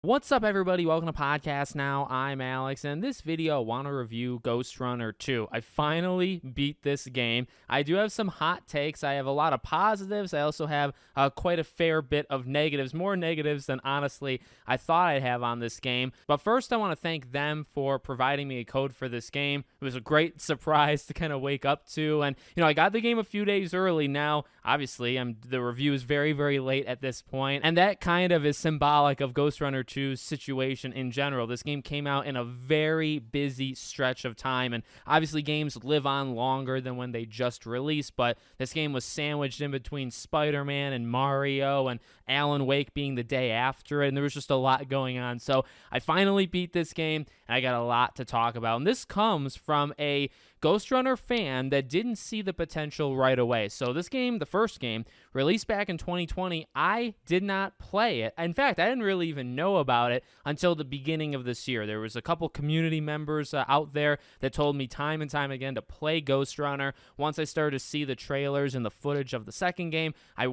What's up, everybody? Welcome to Podcast Now. I'm Alex, and in this video, I want to review Ghostrunner 2. I finally beat this game. I do have some hot takes. I have a lot of positives. I also have quite a fair bit of negatives, more negatives than, honestly, I thought I'd have on this game. But first, I want to thank them for providing me a code for this game. It was a great surprise to kind of wake up to, and, I got the game a few days early. Now, obviously, the review is very, very late at this point, and that kind of is symbolic of Ghostrunner 2's situation in general. This game came out in a very busy stretch of time, and obviously games live on longer than when they just released, but this game was sandwiched in between Spider-Man and Mario and Alan Wake being the day after it, and there was just a lot going on. So I finally beat this game, and I got a lot to talk about, and this comes from a Ghostrunner fan that didn't see the potential right away. So this game, the first game, released back in 2020, I did not play it. In fact, I didn't really even know about it until the beginning of this year. There was a couple community members out there that told me time and time again to play Ghostrunner. Once I started to see the trailers and the footage of the second game, I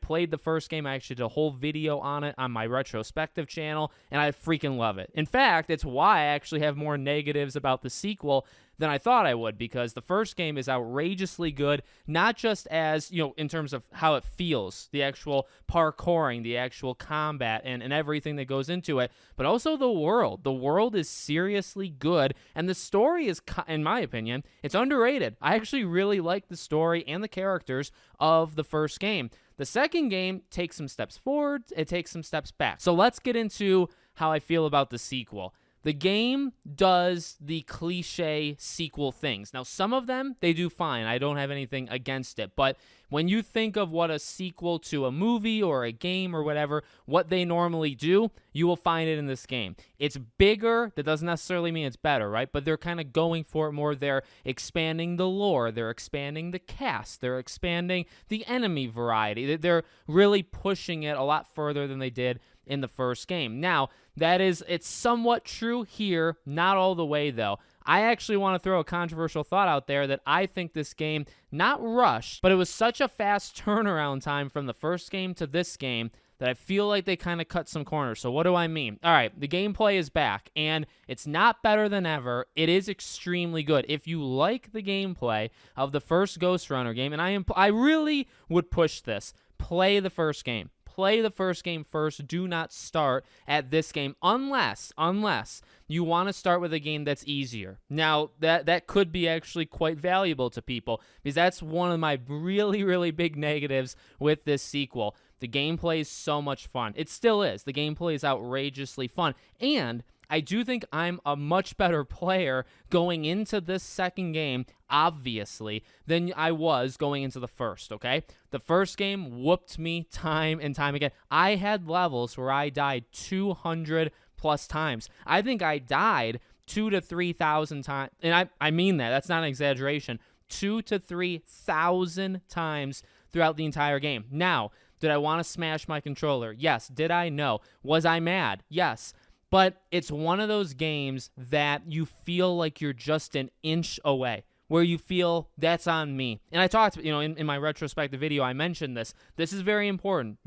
played the first game. I actually did a whole video on it on my retrospective channel, and I freaking love it. In fact, it's why I actually have more negatives about the sequel than I thought I would, because the first game is outrageously good, not just as, in terms of how it feels, the actual parkouring, the actual combat, and everything that goes into it, but also the world. The world is seriously good, and the story is, in my opinion, it's underrated. I actually really like the story and the characters of the first game. The second game takes some steps forward, it takes some steps back. So let's get into how I feel about the sequel. The game does the cliche sequel things. Now, some of them, they do fine. I don't have anything against it. But when you think of what a sequel to a movie or a game or whatever, what they normally do, you will find it in this game. It's bigger. That doesn't necessarily mean it's better, right? But they're kind of going for it more. They're expanding the lore. They're expanding the cast. They're expanding the enemy variety. They're really pushing it a lot further than they did in the first game. Now, it's somewhat true here, not all the way though. I actually want to throw a controversial thought out there that I think this game, not rushed, but it was such a fast turnaround time from the first game to this game that I feel like they kind of cut some corners. So what do I mean? All right, the gameplay is back, and it's not better than ever. It is extremely good. If you like the gameplay of the first Ghostrunner game, and I really would push this, play the first game. Play the first game first. Do not start at this game unless you want to start with a game that's easier. Now, that could be actually quite valuable to people, because that's one of my really, really big negatives with this sequel. The gameplay is so much fun. It still is. The gameplay is outrageously fun, and I do think I'm a much better player going into this second game, obviously, than I was going into the first, okay? The first game whooped me time and time again. I had levels where I died 200 plus times. I think I died 2,000 to 3,000 times, and I mean that. That's not an exaggeration. 2,000 to 3,000 times throughout the entire game. Now, did I want to smash my controller? Yes. Did I? No. Was I mad? Yes. But it's one of those games that you feel like you're just an inch away, where you feel that's on me. And I talked, in my retrospective video, I mentioned this. This is very important,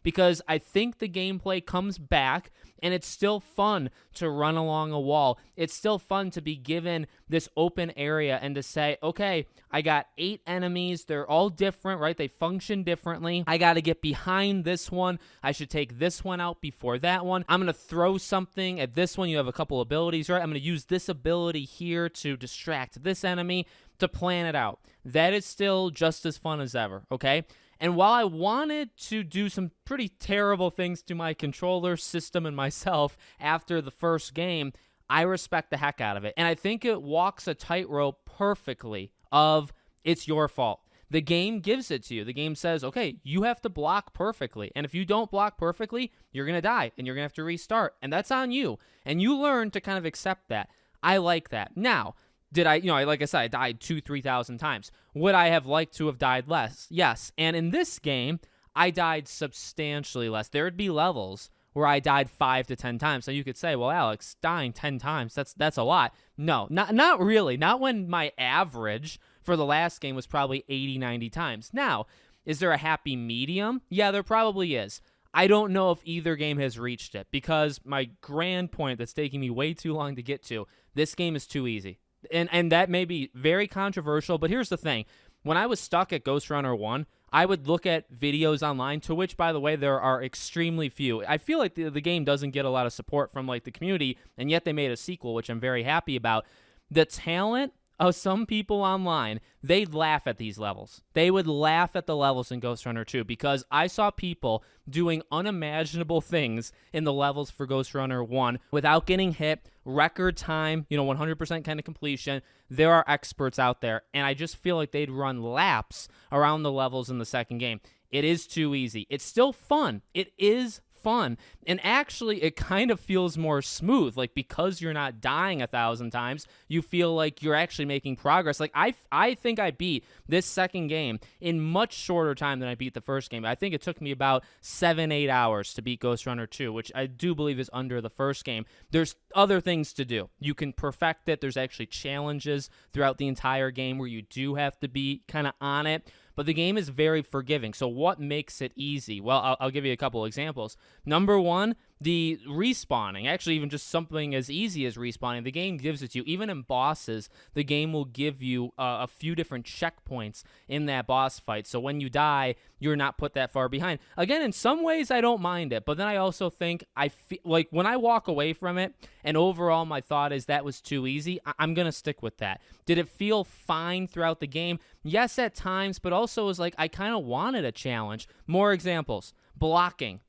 because I think the gameplay comes back, and it's still fun to run along a wall. It's still fun to be given this open area and to say, okay, I got 8 enemies. They're all different, right? They function differently. I got to get behind this one. I should take this one out before that one. I'm going to throw something at this one. You have a couple abilities, right? I'm going to use this ability here to distract this enemy, to plan it out. That is still just as fun as ever, okay? And while I wanted to do some pretty terrible things to my controller system and myself after the first game, I respect the heck out of it. And I think it walks a tightrope perfectly of it's your fault. The game gives it to you. The game says, okay, you have to block perfectly. And if you don't block perfectly, you're going to die and you're going to have to restart. And that's on you. And you learn to kind of accept that. I like that. Now, did I, like I said, I died 2,000 to 3,000 times. Would I have liked to have died less? Yes. And in this game, I died substantially less. There would be levels where I died 5 to 10 times. So you could say, well, Alex, dying 10 times, that's a lot. No, not really. Not when my average for the last game was probably 80, 90 times. Now, is there a happy medium? Yeah, there probably is. I don't know if either game has reached it, because my grand point that's taking me way too long to get to, this game is too easy. And that may be very controversial, but here's the thing. When I was stuck at Ghostrunner 1, I would look at videos online, to which, by the way, there are extremely few. I feel like the game doesn't get a lot of support from like the community, and yet they made a sequel, which I'm very happy about. The talent of some people online, they'd laugh at these levels. They would laugh at the levels in Ghostrunner 2, because I saw people doing unimaginable things in the levels for Ghostrunner 1 without getting hit, record time, 100% kind of completion. There are experts out there, and I just feel like they'd run laps around the levels in the second game. It is too easy. It's still fun. It is fun, and actually it kind of feels more smooth, like, because you're not dying 1,000 times, you feel like you're actually making progress. Like, I think I beat this second game in much shorter time than I beat the first game. I think it took me about 7-8 hours to beat Ghostrunner 2, which I do believe is under the first game. There's other things to do. You can perfect it. There's actually challenges throughout the entire game where you do have to be kind of on it. But the game is very forgiving. So what makes it easy? Well, I'll give you a couple examples. Number one, the respawning. Actually, even just something as easy as respawning, the game gives it to you. Even in bosses, the game will give you a few different checkpoints in that boss fight. So when you die, you're not put that far behind. Again, in some ways, I don't mind it. But then I also think, I feel like when I walk away from it, and overall my thought is that was too easy, I'm going to stick with that. Did it feel fine throughout the game? Yes, at times, but also it was like I kind of wanted a challenge. More examples. Blocking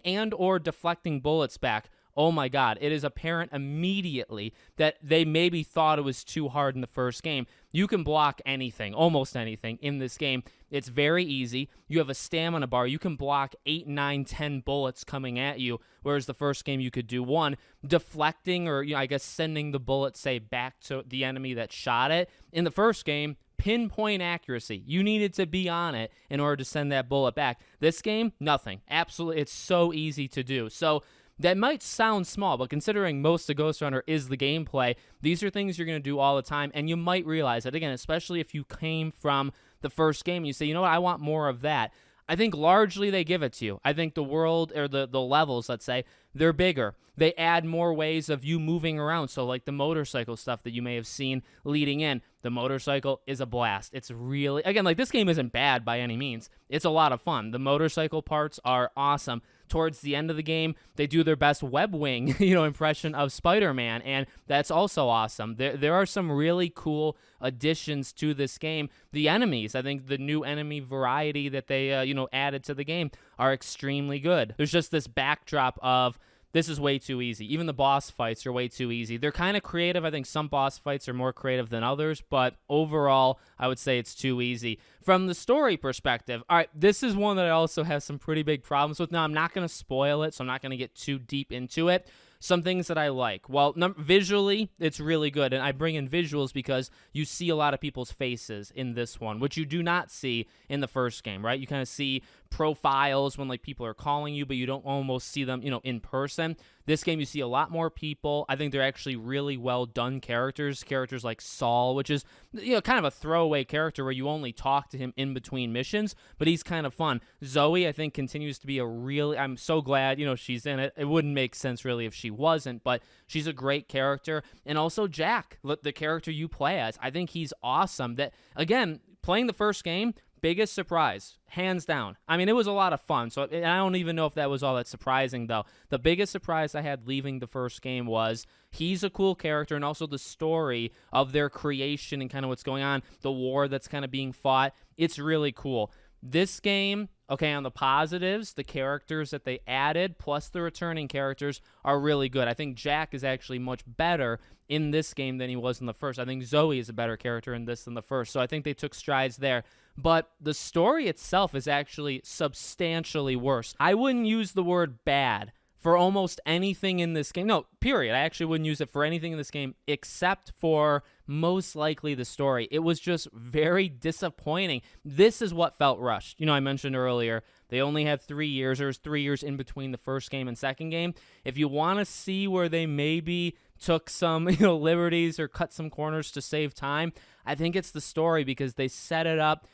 and or deflecting bullets back. Oh my God, it is apparent immediately that they maybe thought it was too hard in the first game. You can block anything, almost anything in this game. It's very easy. You have a stamina bar. You can block 8, 9, 10 bullets coming at you, whereas the first game you could do one. Deflecting, or I guess sending the bullet, say, back to the enemy that shot it. In the first game, pinpoint accuracy. You needed to be on it in order to send that bullet back. This game, nothing. Absolutely, it's so easy to do. So that might sound small, but considering most of Ghostrunner is the gameplay, these are things you're going to do all the time, and you might realize that, again, especially if you came from the first game and you say, you know what, I want more of that. I think largely they give it to you. I think the world, or the levels, let's say, they're bigger. They add more ways of you moving around. So like the motorcycle stuff that you may have seen leading in, the motorcycle is a blast. It's really, again, like, this game isn't bad by any means. It's a lot of fun. The motorcycle parts are awesome. Towards the end of the game, they do their best web wing, impression of Spider-Man, and that's also awesome. There are some really cool additions to this game. The enemies, I think the new enemy variety that they, added to the game are extremely good. There's just this backdrop of, this is way too easy. Even the boss fights are way too easy. They're kind of creative. I think some boss fights are more creative than others, but overall, I would say it's too easy. From the story perspective, all right, this is one that I also have some pretty big problems with. Now, I'm not going to spoil it, so I'm not going to get too deep into it. Some things that I like. Well, visually, it's really good, and I bring in visuals because you see a lot of people's faces in this one, which you do not see in the first game, right? You kind of see profiles when, like, people are calling you, but you don't almost see them, in person. This game, you see a lot more people. I think they're actually really well done characters like Saul, which is, kind of a throwaway character where you only talk to him in between missions, but he's kind of fun. Zoe, I think, continues to be I'm so glad, she's in it. It wouldn't make sense really if she wasn't, but she's a great character. And also Jack, the character you play as, I think he's awesome. That, again, playing the first game, biggest surprise, hands down. I mean, it was a lot of fun, so I don't even know if that was all that surprising, though. The biggest surprise I had leaving the first game was he's a cool character, and also the story of their creation and kind of what's going on, the war that's kind of being fought. It's really cool. This game, okay, on the positives, the characters that they added, plus the returning characters, are really good. I think Jack is actually much better in this game than he was in the first. I think Zoe is a better character in this than the first, so I think they took strides there. But the story itself is actually substantially worse. I wouldn't use the word bad for almost anything in this game. No, period. I actually wouldn't use it for anything in this game except for most likely the story. It was just very disappointing. This is what felt rushed. I mentioned earlier, they only had 3 years. There was 3 years in between the first game and second game. If you want to see where they maybe took some liberties or cut some corners to save time. I think it's the story, because they set it up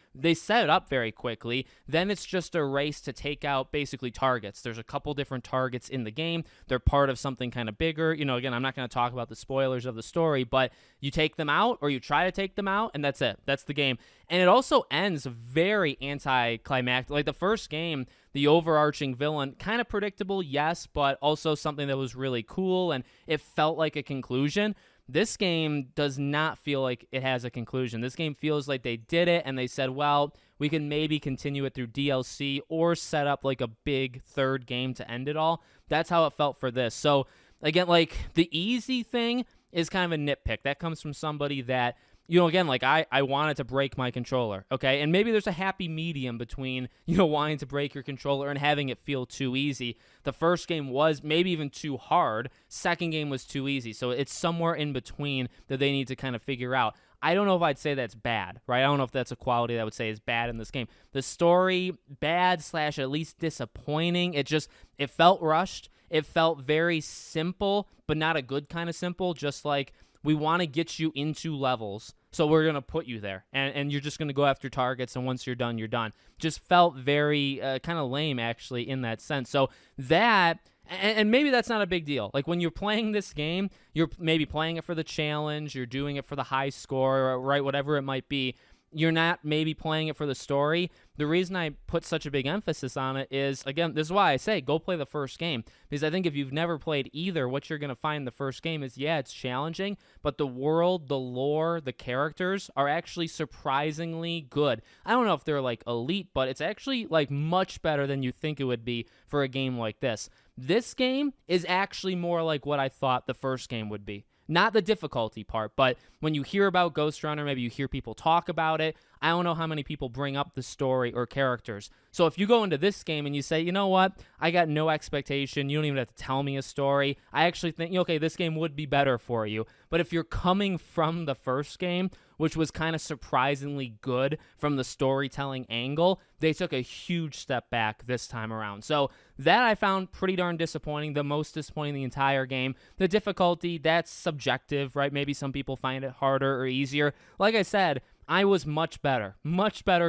very quickly. Then it's just a race to take out basically targets. There's a couple different targets in the game. They're part of something kind of bigger. Again, I'm not going to talk about the spoilers of the story, but you take them out, or you try to take them out, and that's it. That's the game. And it also ends very anticlimactic. Like the first game, the overarching villain, kind of predictable, yes, but also something that was really cool, and it felt like a conclusion. This game does not feel like it has a conclusion. This game feels like they did it and they said, well, we can maybe continue it through DLC or set up like a big third game to end it all. That's how it felt for this. So again, like the easy thing is kind of a nitpick. That comes from somebody that, again, like I wanted to break my controller, okay? And maybe there's a happy medium between, wanting to break your controller and having it feel too easy. The first game was maybe even too hard. Second game was too easy. So it's somewhere in between that they need to kind of figure out. I don't know if I'd say that's bad, right? I don't know if that's a quality that I would say is bad in this game. The story, bad / at least disappointing. It felt rushed. It felt very simple, but not a good kind of simple, just like, we want to get you into levels, so we're going to put you there, and you're just going to go after targets, and once you're done, you're done. Just felt very kind of lame, actually, in that sense. So that, and maybe that's not a big deal. Like, when you're playing this game, you're maybe playing it for the challenge, you're doing it for the high score, or, right, whatever it might be. You're not maybe playing it for the story. The reason I put such a big emphasis on it is, again, this is why I say go play the first game. Because I think if you've never played either, what you're going to find in the first game is, yeah, it's challenging, but the world, the lore, the characters are actually surprisingly good. I don't know if they're like elite, but it's actually like much better than you think it would be for a game like this. This game is actually more like what I thought the first game would be. Not the difficulty part, but when you hear about Ghostrunner, maybe you hear people talk about it. I don't know how many people bring up the story or characters. So if you go into this game and you say, you know what, I got no expectation, you don't even have to tell me a story, I actually think, okay, this game would be better for you. But if you're coming from the first game, which was kind of surprisingly good from the storytelling angle, they took a huge step back this time around. So that I found pretty darn disappointing, the most disappointing the entire game. The difficulty, that's subjective, right? Maybe some people find it harder or easier. Like I said, I was much better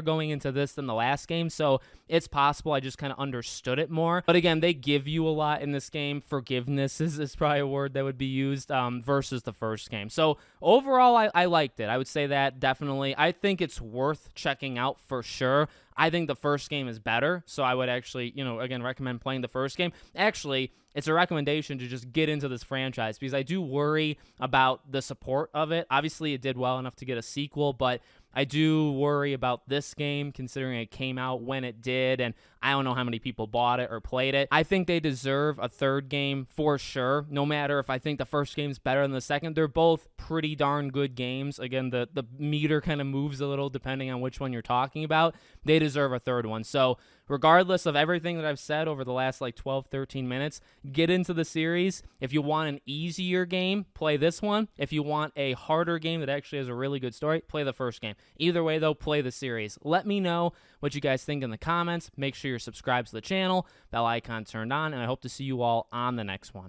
going into this than the last game, so it's possible I just kind of understood it more. But again, they give you a lot in this game. Forgiveness is probably a word that would be used versus the first game. So overall, I liked it. I would say that definitely. I think it's worth checking out for sure. I think the first game is better, so I would actually, again, recommend playing the first game. Actually, it's a recommendation to just get into this franchise because I do worry about the support of it. Obviously, it did well enough to get a sequel, but I do worry about this game considering it came out when it did, and I don't know how many people bought it or played it. I think they deserve a third game for sure, no matter if I think the first game's better than the second. They're both pretty darn good games. Again, the meter kind of moves a little depending on which one you're talking about. They deserve a third one. So regardless of everything that I've said over the last 12, 13 minutes, get into the series. If you want an easier game, play this one. If you want a harder game that actually has a really good story, play the first game. Either way, though, play the series. Let me know what you guys think in the comments. Make sure you're subscribed to the channel, bell icon turned on, and I hope to see you all on the next one.